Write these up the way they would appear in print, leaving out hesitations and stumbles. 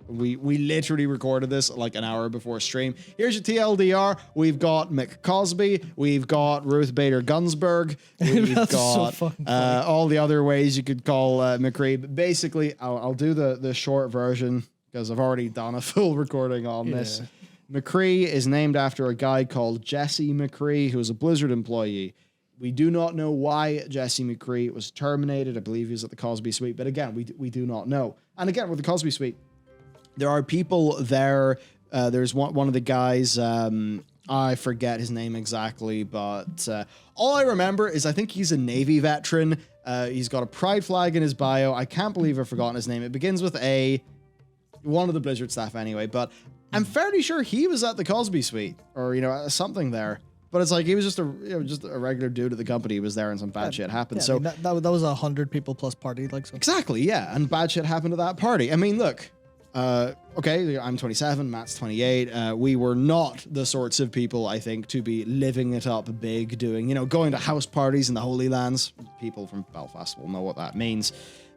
We literally recorded this like an hour before stream. Here's your TLDR. We've got Cosby. We've got Ruth Bader Ginsburg. We've got all the other ways you could call McCree. But basically, I'll do the short version because I've already done a full recording on this. McCree is named after a guy called Jesse McCree, who was a Blizzard employee. We do not know why Jesse McCree was terminated. I believe he was at the Cosby Suite. But again, we do not know. And again, with the Cosby Suite, there are people there. There's one of the guys, I forget his name exactly, but all I remember is I think he's a Navy veteran. He's got a pride flag in his bio. I can't believe I've forgotten his name. It begins with A, one of the Blizzard staff anyway, but I'm fairly sure he was at the Cosby Suite or, something there. But it's like he was just a regular dude at the company. He was there and some bad shit happened. Yeah, so I mean, that was 100 people plus party, like so. Exactly, yeah, and bad shit happened at that party. I mean, look, okay, I'm 27, Matt's 28. We were not the sorts of people, I think, to be living it up big, doing, going to house parties in the Holy Lands. People from Belfast will know what that means.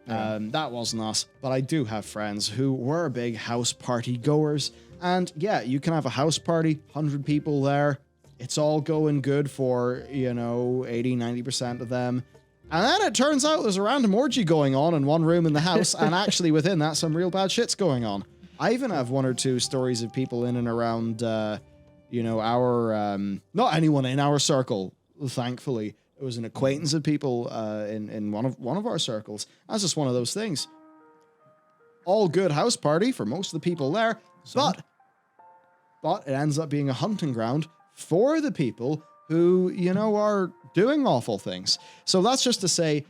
That wasn't us, but I do have friends who were big house party goers. And yeah, you can have a house party, 100 people there. It's all going good for, 80, 90% of them. And then it turns out there's a random orgy going on in one room in the house, and actually within that, some real bad shit's going on. I even have one or two stories of people in and around, our, not anyone in our circle, thankfully. It was an acquaintance of people in one of our circles. That's just one of those things. All good house party for most of the people there, but it ends up being a hunting ground for the people who, are doing awful things. So that's just to say,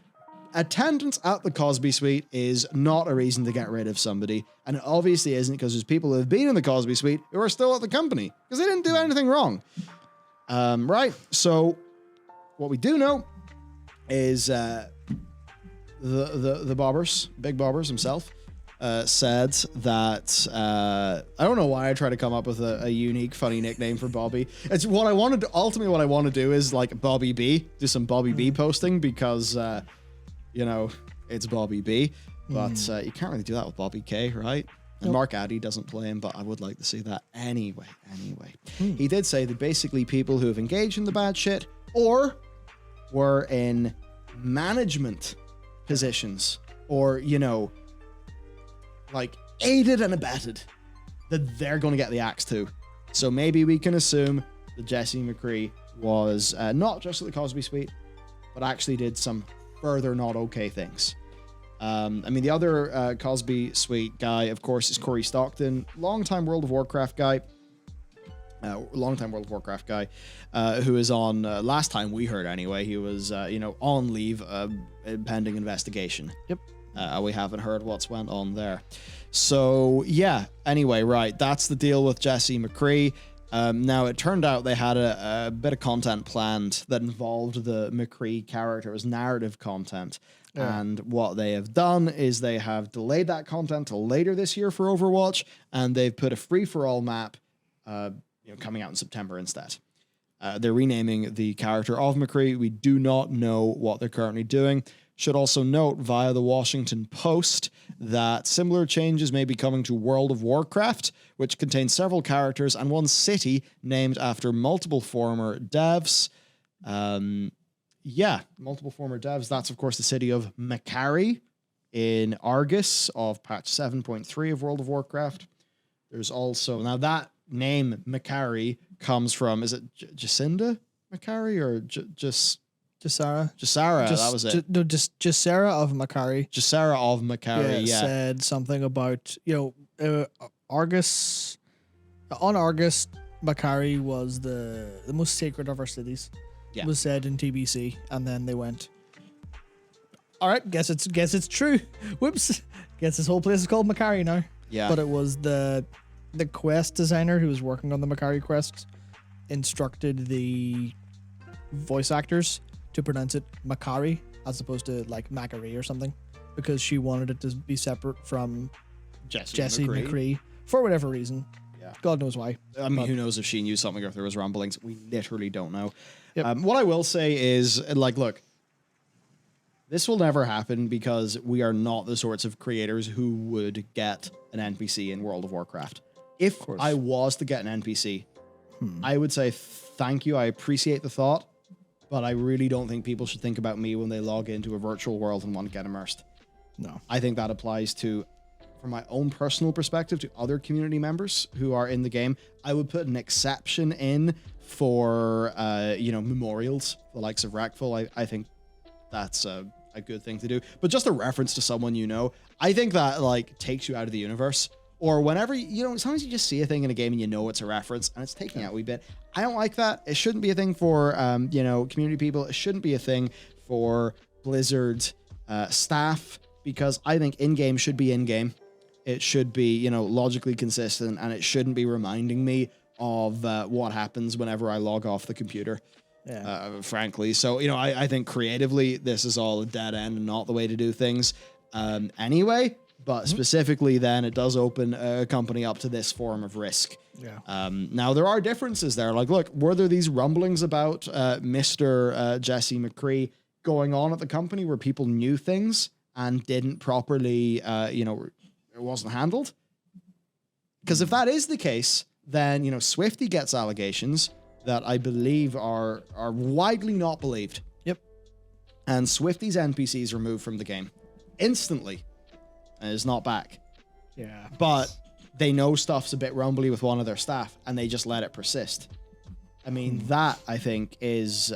attendance at the Cosby Suite is not a reason to get rid of somebody. And it obviously isn't, because there's people who have been in the Cosby Suite who are still at the company because they didn't do anything wrong. Right. So what we do know is the Bobbers, Big Bobbers himself, said that I don't know why I try to come up with a unique, funny nickname for Bobby. It's what I wanted to, ultimately what I want to do is like Bobby B, do some Bobby B posting because, it's Bobby B, but you can't really do that with Bobby K, right? And Mark Addy doesn't play him, but I would like to see that anyway. He did say that basically people who have engaged in the bad shit or were in management positions or, like aided and abetted, that they're going to get the axe too. So maybe we can assume that Jesse McCree was not just at the Cosby Suite, but actually did some further not okay things. The other Cosby Suite guy, of course, is Corey Stockton, longtime World of Warcraft guy. Who is on, last time we heard anyway, he was, on leave, pending investigation. Yep. We haven't heard what's went on there. So, yeah, anyway, right, that's the deal with Jesse McCree. Now, it turned out they had a bit of content planned that involved the McCree character as narrative content. Yeah. And what they have done is they have delayed that content till later this year for Overwatch, and they've put a free-for-all map coming out in September instead. They're renaming the character of McCree. We do not know what they're currently doing. Should also note via the Washington Post that similar changes may be coming to World of Warcraft, which contains several characters and one city named after multiple former devs. Multiple former devs. That's, of course, the city of McCree in Argus of patch 7.3 of World of Warcraft. There's also... Now, that name, McCree, comes from... Is it Jacinda McCree or just... Jasara, that was it. Just Jasara of McCree. Jasara of McCree, yeah. Said something about, Argus. On Argus, McCree was the most sacred of our cities. Yeah. Was said in TBC, and then they went, all right, guess it's true. Whoops. Guess this whole place is called McCree now. Yeah. But it was the quest designer who was working on the McCree quest instructed the voice actors to pronounce it McCree as opposed to like Macquarie or something, because she wanted it to be separate from Jesse McCree for whatever reason. Yeah. God knows why. I mean, who knows if she knew something or if there was rumblings. We literally don't know. Yep. What I will say is, like, look, This will never happen because we are not the sorts of creators who would get an NPC in World of Warcraft. If I was to get an NPC, I would say thank you. I appreciate the thought, but I really don't think people should think about me when they log into a virtual world and want to get immersed. No. I think that applies to, from my own personal perspective, to other community members who are in the game. I would put an exception in for, memorials, the likes of Rackful. I think that's a good thing to do. But just a reference to someone you know, I think that, like, takes you out of the universe. Or whenever, sometimes you just see a thing in a game and you know it's a reference and it's taking out a wee bit. I don't like that. It shouldn't be a thing for, community people. It shouldn't be a thing for Blizzard staff, because I think in-game should be in-game. It should be, logically consistent, and it shouldn't be reminding me of what happens whenever I log off the computer. Yeah. Frankly. So, I think creatively, this is all a dead end and not the way to do things anyway. But specifically then, it does open a company up to this form of risk. Yeah. Now, there are differences there. Like, look, were there these rumblings about Mr. Jesse McCree going on at the company where people knew things and didn't properly, it wasn't handled? Because if that is the case, then, Swifty gets allegations that I believe are widely not believed. Yep. And Swifty's NPCs removed from the game instantly and is not back. Yeah. But they know stuff's a bit rumbly with one of their staff and they just let it persist. I mean, that I think is,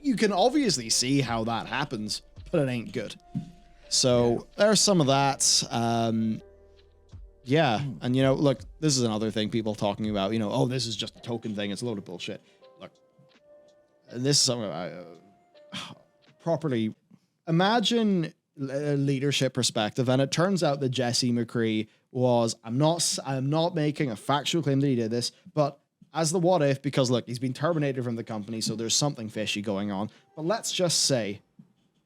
you can obviously see how that happens, but it ain't good. So there's some of that. Yeah. And, look, this is another thing people talking about, this is just a token thing. It's a load of bullshit. Look, this is something I properly imagine a leadership perspective. And it turns out that Jesse McCree was, I'm not making a factual claim that he did this, but as the what if, because look, he's been terminated from the company. So there's something fishy going on, but let's just say,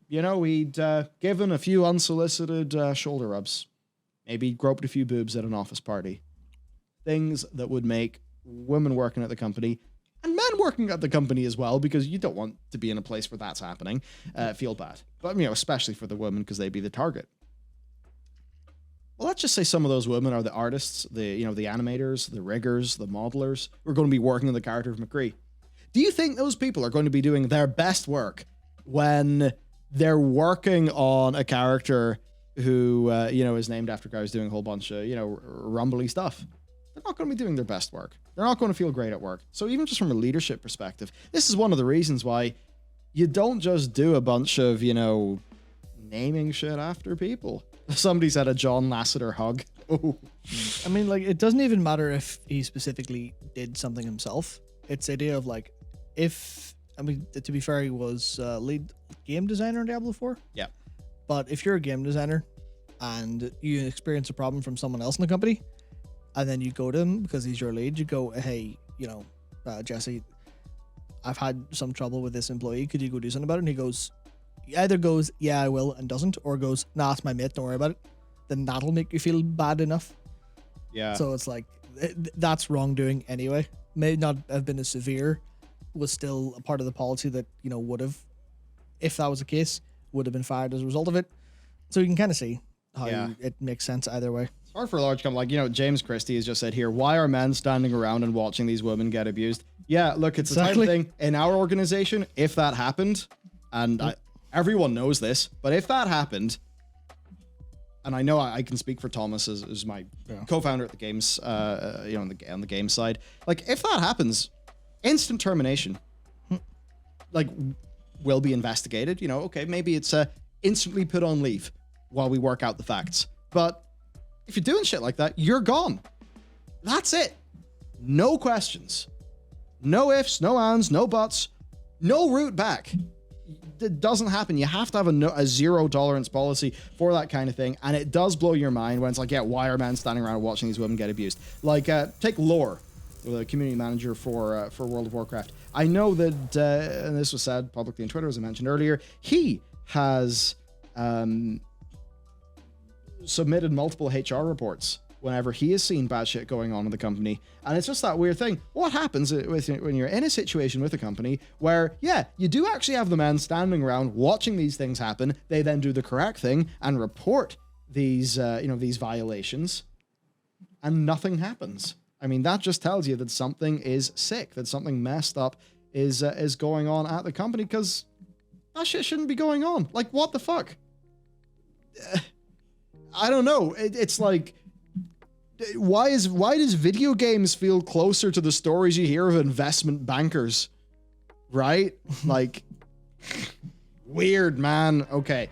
he'd given a few unsolicited shoulder rubs. Maybe groped a few boobs at an office party. Things that would make women working at the company, and men working at the company as well, because you don't want to be in a place where that's happening, feel bad. But, especially for the women, because they'd be the target. Well, let's just say some of those women are the artists, the animators, the riggers, the modelers, who are going to be working on the character of McCree. Do you think those people are going to be doing their best work when they're working on a character who, is named after a guy who's doing a whole bunch of, rumbly stuff? They're not going to be doing their best work. They're not going to feel great at work. So even just from a leadership perspective, this is one of the reasons why you don't just do a bunch of, naming shit after people. Somebody said a John Lasseter hug. Oh. I mean, like, it doesn't even matter if he specifically did something himself. It's the idea of, like, to be fair, he was lead game designer in Diablo 4. Yeah. But if you're a game designer and you experience a problem from someone else in the company, and then you go to him because he's your lead, you go, hey, Jesse, I've had some trouble with this employee. Could you go do something about it? And he either goes, yeah, I will, and doesn't, or goes, nah, it's my mate, don't worry about it. Then that'll make you feel bad enough. Yeah. So it's like, that's wrongdoing anyway. May not have been as severe, was still a part of the policy that, would have, if that was the case, would have been fired as a result of it. So you can kind of see how it makes sense either way. It's hard for a large company. Like, James Christie has just said here, why are men standing around and watching these women get abused? Yeah, look, it's the type of thing in our organization, if that happened, and everyone knows this, but if that happened, and I know I can speak for Thomas as my co-founder at the games, on the game side, like, if that happens, instant termination, like, will be investigated. Okay, maybe it's instantly put on leave while we work out the facts. But if you're doing shit like that, you're gone. That's it. No questions. No ifs, no ands, no buts, no route back. It doesn't happen. You have to have a zero tolerance policy for that kind of thing. And it does blow your mind when it's like, why are men standing around watching these women get abused? Like, take Lore, the community manager for World of Warcraft. I know that, and this was said publicly on Twitter, as I mentioned earlier, he has submitted multiple HR reports whenever he has seen bad shit going on in the company. And it's just that weird thing. What happens when you're in a situation with a company where, yeah, you do actually have the men standing around watching these things happen. They then do the correct thing and report these, these violations, and nothing happens. I mean, that just tells you that something is sick, that something messed up is going on at the company, because that shit shouldn't be going on. Like, what the fuck? I don't know. It's like, why does video games feel closer to the stories you hear of investment bankers? Right? Like, weird, man. Okay.